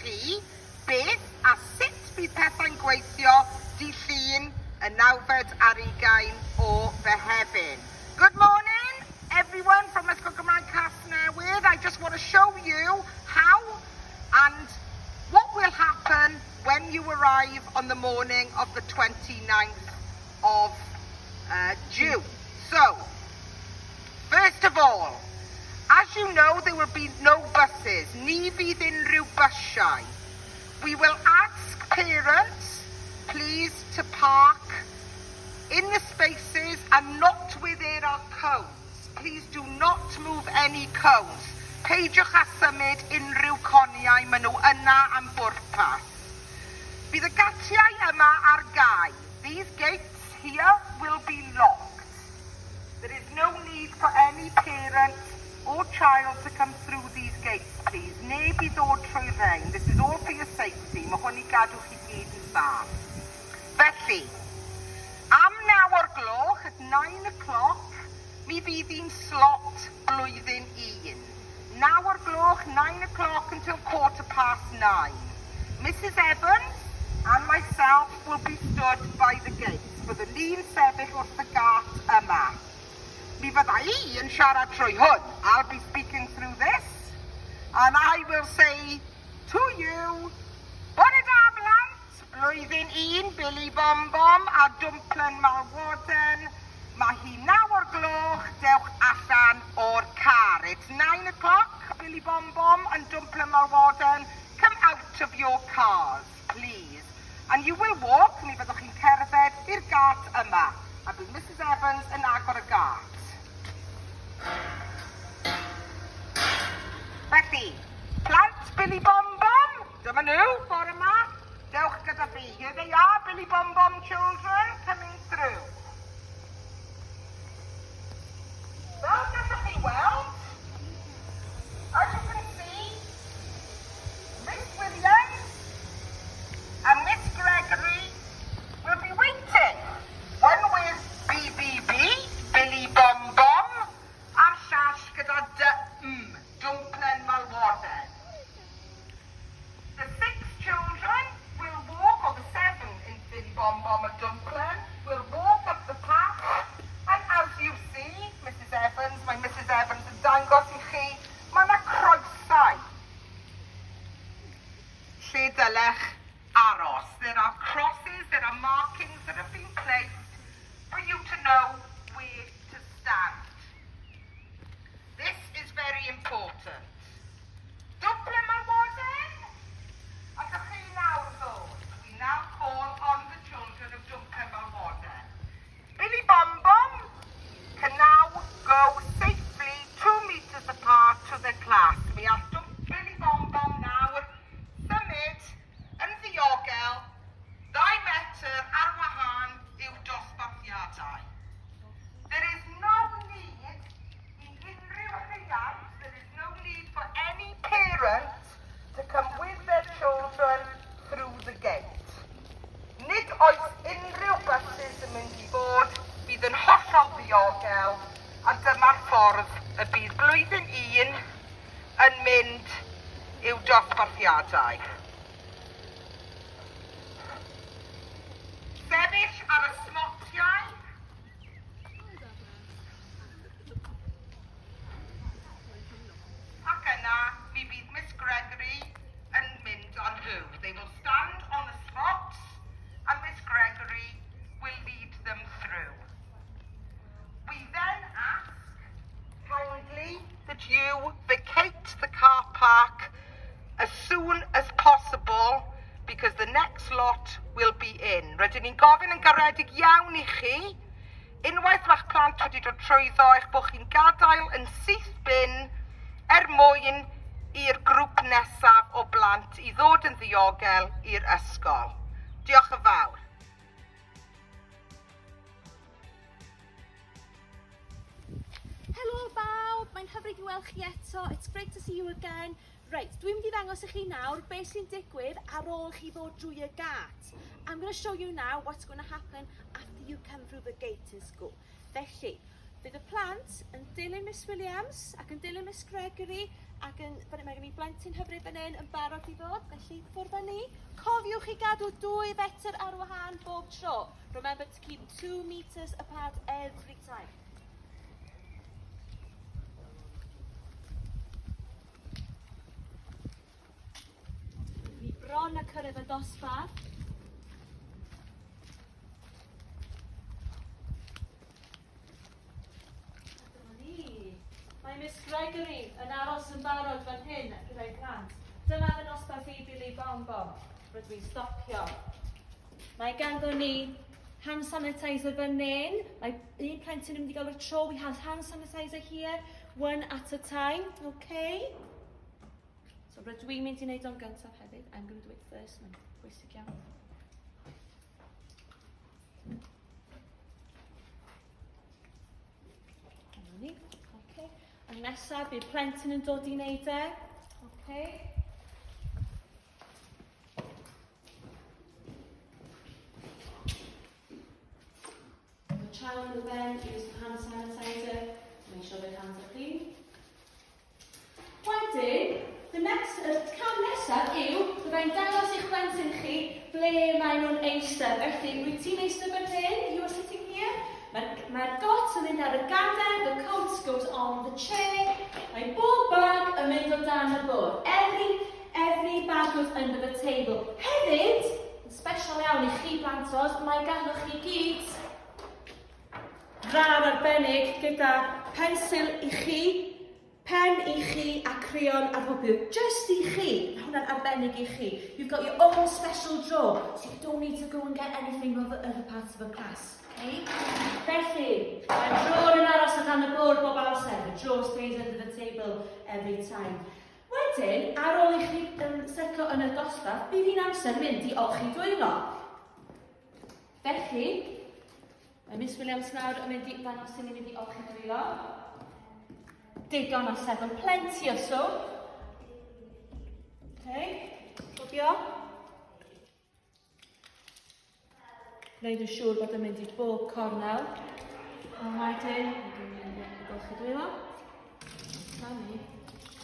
chi beth a sut bydd pethau'n gweithio dydd Llun y 9 ar 20 o Fehefin. Good morning, everyone from Ysgol Gymraeg Casnewydd. I just want to show you how and what will happen when you arrive on the morning of the 29th of June. So, first of all, as you know, there will be no buses, ni fydd unrhyw bysiau. We will ask parents, please, to park in the spaces and not within our cones. Please do not move any cones. Peidiwch a symud unrhyw coniau, maen nhw yna am bwrpas. Bydd y gatiau yma ar gau. These gates here will be locked. There is no need for any parent or child to come through these gates, please. Neb I ddod trwy rein. This is all for your safety. Mae hwn I gadw chi gyd yn saff. Felly, am 9 o'r gloch, at 9 o'clock, mi fydd hi'n slot blwyddyn 1. 9 o'r gloch, 9 o'clock until 9:15. Mrs Evans and myself will be stood by the gates for the lun sefyll wrth y gat yma. Mi fydda I yn siarad trwy hwn. I'll be speaking through this and I will say to you, bore da blant, blwyddyn 1, Billy Bom Bom a Dwmplen Malwoden. Mae hi 9 o'r gloch, dewch allan o'r car. It's 9 o'clock, Billy Bom Bom and Dwmplen Malwoden. Come out of your cars, please. And you will walk, mi fyddwch chi'n cerdded i'r gat yma. A bydd Mrs Evans yn agor y gat. Felly, plant Billy Bom Bom, dyma nhw, bore yma. Dewch gyda fi. Here they are, Billy Bom Bom children, coming through. Fel gallwch chi weld, as you can see, Miss Williams and Miss Gregory will be waiting. One with BBB, Billy Bom Bom, a'r llall gyda Dwmplen Malwoden. The 6 children will walk, or the 7 in Billy Bom Bom and Dwmplen, will walk up the path. And as you see, Mrs Evans, mae Mrs Evans yn dangos I chi, mae yna croesau lle dylech aros. There are crosses, there are markings that have been placed for you to know where to stand. This is very important. Dwmplen Malwoden, ydych chi nawr ddod? We now call on the children of Dwmplen Malwoden. Billy Bom Bom can now go safely 2 metres apart to their class. Mi all Billy Bom Bom nawr symud yn ddiogel 2 metr ar wahân i'w dosbarthiadau. There is no need I unrhyw rhiant, there is no need for any parent to come with their children through the gate. Nid oes unrhyw buses yn mynd I fod, bydd yn hollol ddiogel, a dyma'r ffordd y bydd blwyddyn 1 yn mynd i'w dosbarthiadau. Sefyll ar y smotiau. Ac yna, mi bydd Miss Gregory yn mynd on nhw. They will stand on the spots and Miss Gregory will lead them through. We then ask kindly that you vacate the car park as soon as possible because the next lot will be in. Rydyn ni'n gofyn yn garedig iawn I chi, unwaith ma'ch plant wedi dod trwyddo eich bod chi'n gadael yn syth bin mwyn i'r grŵp nesaf o blant I ddod yn ddiogel i'r ysgol. Diolch yn fawr. Helo bawb, mae'n hyfryd I weld chi eto. It's great to see you again. Right, dwi'n mynd I ddangos I chi nawr beth sy'n digwydd ar ôl chi ddod drwy y gat. I'm going to show you now what's going to happen after you come through the gate in school. Felly, bydd y plant yn dilyn Miss Williams ac yn dilyn Miss Gregory Ac mae gen i blentyn hyfryd fan hyn yn barod i ddod, felly ffwrdd â ni. Cofiwch i gadw 2 fetr ar wahân bob tro. Remember to keep 2 metres apart every time. Ni bron a cyrraedd y dosbarth. Mae Miss Gregory yn aros yn barod fan hyn gyda'i plant. Dyma fy nosbarth i Billy Bom Bom. Rydw i'n stopio. Mae ganddo ni hand sanitizer fan hyn. Mae un plentyn yn mynd i gael y tro. We have hand sanitizer here, 1 at a time, okay? So rydw i'n mynd i wneud o'n gyntaf hefyd. I'm going to do it first. Mae'n bwysig iawn. Dyma ni. Okay. A nesaf, bydd plentyn yn dod i wneud e. Okay. The child will then use the hand sanitizer to make sure their hands are clean. Wedyn, cam nesaf yw, byddai'n dangos i'ch plentyn chi ble maen nhw'n eistedd. Felly, wyt ti'n eistedd fan hyn? You are sitting here. Mae'r got yn mynd ar y gadair, the coat goes on the chair, mae bob bag yn mynd o dan y bwrdd. Every bag goes under the table. Hefyd, yn special iawn i chi blantos, mae ganddo chi gyd rar arbennig gyda pensil i chi, pen i chi a crayon a rhwbeth. Just i chi. Mae hwnna'n arbennig i chi. You've got your own special drawer, so you don't need to go and get anything from other parts of the class. Okay? Felly, mae'r drawer yn aros o dan y bwrdd bob amser. The drawer stays under the table every time. Wedyn, ar ôl i chi setlo yn y dosbarth, bydd hi'n amser mynd i olchi dwylo. Felly, mae Miss Williams nawr yn mynd i ddangos sy'n mynd i olchi dwylo. Digon o sefyll, plenty o swp. Okay, cofio. Gwneud yn siŵr bod yn mynd i bob cornel. A wedyn, golchi dwylo.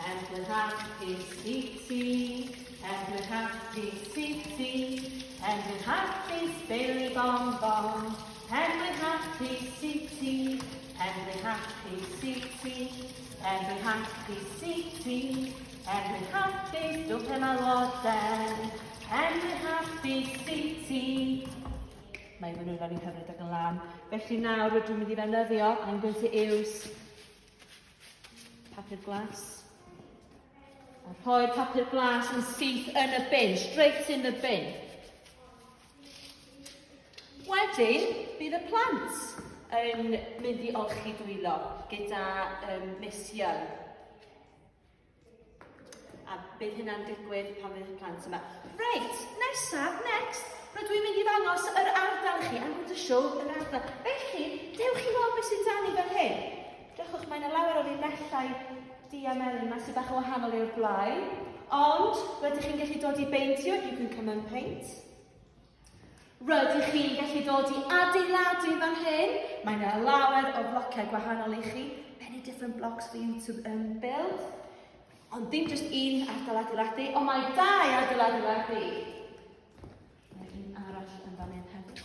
And we're happy, seaty, and we're happy, seaty, and we're happy, Billy Bom Bom, and we're happy, seaty, and we're happy, seaty, and we're happy, seaty, and we're happy, stwp yma and we're happy, seaty. Mae fy nhw'n rhan hyfryd ac yn lan. Felly nawr rydw i'n mynd i ddefnyddio, I'm going to use papur glas. A rhoi'r papur glas yn syth yn y bin, straight in the bin. Wedyn, bydd y plant yn mynd i olchi dwylo gyda Miss Young. A bydd hynna'n digwydd pan fydd y plant yma. Reit, next, rydw i'n mynd i ddangos yr ardal chi. I'm going to show yr ardal. Felly, dewch chi weld beth sy'n dan i fan hyn. Dewchwch, mae'n lawer o linellau di a melyn, mae sy'n bach o wahanol i'r blaen. Ond, rydych chi'n gallu dod i beintio, you can come and paint. Rydych chi'n gallu dod i adeiladu fan hyn. Mae yna lawer o blociau gwahanol i chi. Many different blocks for you to build. Ond dim just un ardal adeiladu, ond mae 2 ardal adeiladu. Mae un arall yn fan hyn hefyd.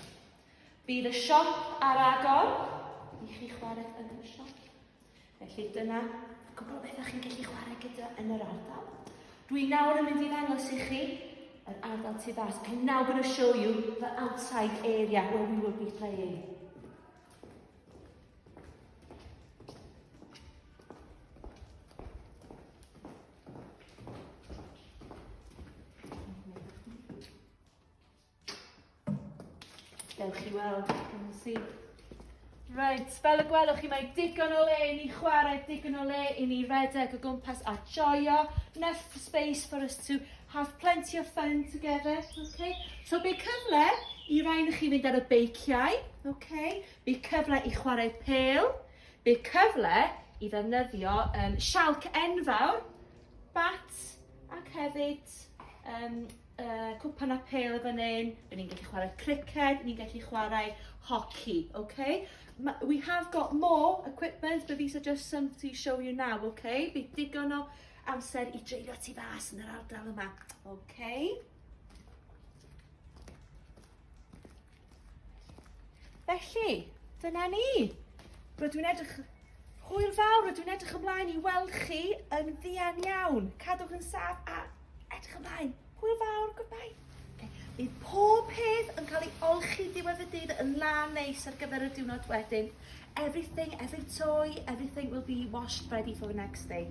Bydd y siop ar agor i chi chwarae yn y siop. Felly dyna cwbl o bethau chi'n gallu chwarae gyda yn yr ardal. Dwi nawr yn mynd i ddangos i chi yr ardal tu fas. I'm now going to show you the outside area where we will be playing. Dewch i weld, you can see. Right, fel y gwelwch chi, mae digon o le i ni chwarae, digon o le i ni redeg o gwmpas a joio. Enough space for us to have plenty of fun together, okay? So bydd cyfle i rhain chi fynd ar y beiciau, okay? Bydd cyfle i chwarae pêl, bydd cyfle i ddefnyddio sialc enfawr, bat ac hefyd cwpan a pêl fan hyn. Bydd ni'n gallu chwarae cricket, ni'n gallu chwarae hockey, okay? We have got more equipment, but these are just some to show you now, okay? Bydd digon o amser i dreulio tu fas yn yr ardal yma. OK. Felly, dyna ni. Rydw i'n edrych... Hwyl fawr, rydw i'n edrych ymlaen i weld chi yn ddian iawn. Cadwch yn saff a edrych ymlaen. Hwyl fawr, goodbye. Okay. Bydd pob peth yn cael ei olchi diwedd y dydd yn lan neis ar gyfer y diwrnod wedyn. Every toy, everything will be washed ready for the next day.